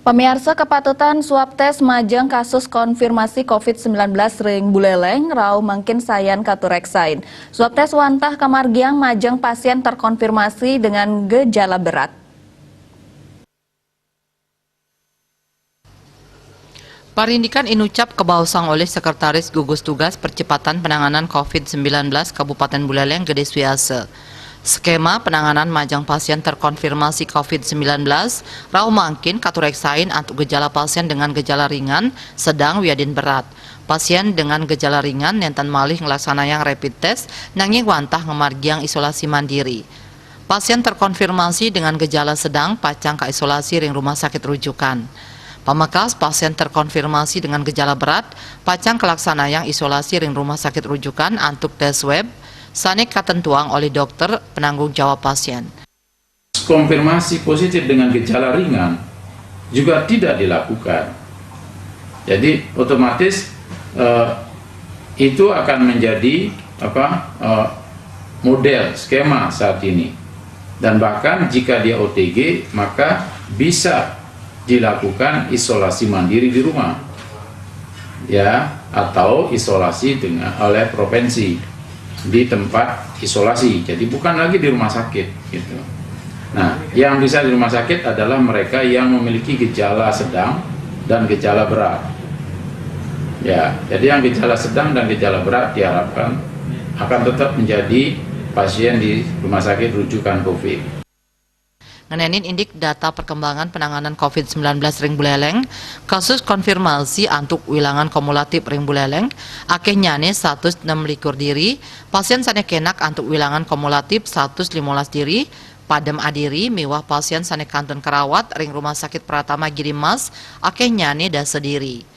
Pemirsa, kepatutan swab tes majeng kasus konfirmasi COVID-19 ring buleleng rau mungkin sayan katureksain. Swab tes wantah kamargiang majeng pasien terkonfirmasi dengan gejala berat. Parindikan inucap kebausang oleh Sekretaris Gugus Tugas Percepatan Penanganan COVID-19 Kabupaten Buleleng Gede Suiase. Skema penanganan majang pasien terkonfirmasi COVID-19 rau mangkin katureksain untuk gejala pasien dengan gejala ringan, sedang, wiadin berat. Pasien dengan gejala ringan nentan malih ngelaksanayang rapid test nanging wantah ngemargiang isolasi mandiri. Pasien terkonfirmasi dengan gejala sedang pacang ke isolasi ring rumah sakit rujukan. Pamekasan pasien terkonfirmasi dengan gejala berat pacang kelaksanaan isolasi ring rumah sakit rujukan untuk tes swab sanek katentuang oleh dokter penanggung jawab pasien. Konfirmasi positif dengan gejala ringan juga tidak dilakukan. Jadi otomatis itu akan menjadi model skema saat ini. Dan bahkan jika dia OTG maka bisa dilakukan isolasi mandiri di rumah, ya, atau isolasi oleh provinsi di tempat isolasi, jadi bukan lagi di rumah sakit gitu. Nah, yang bisa di rumah sakit adalah mereka yang memiliki gejala sedang dan gejala berat. Ya, jadi yang gejala sedang dan gejala berat diharapkan akan tetap menjadi pasien di rumah sakit rujukan COVID. Ngenenin indik data perkembangan penanganan COVID-19 ring buleleng, kasus konfirmasi untuk wilangan kumulatif ring buleleng, akeh nyane 116 diri, pasien sanekenak untuk wilangan kumulatif 115 diri, padem adiri, miwah pasien sanekanten kerawat ring rumah sakit Pratama Girimas, akeh nyane dasa diri.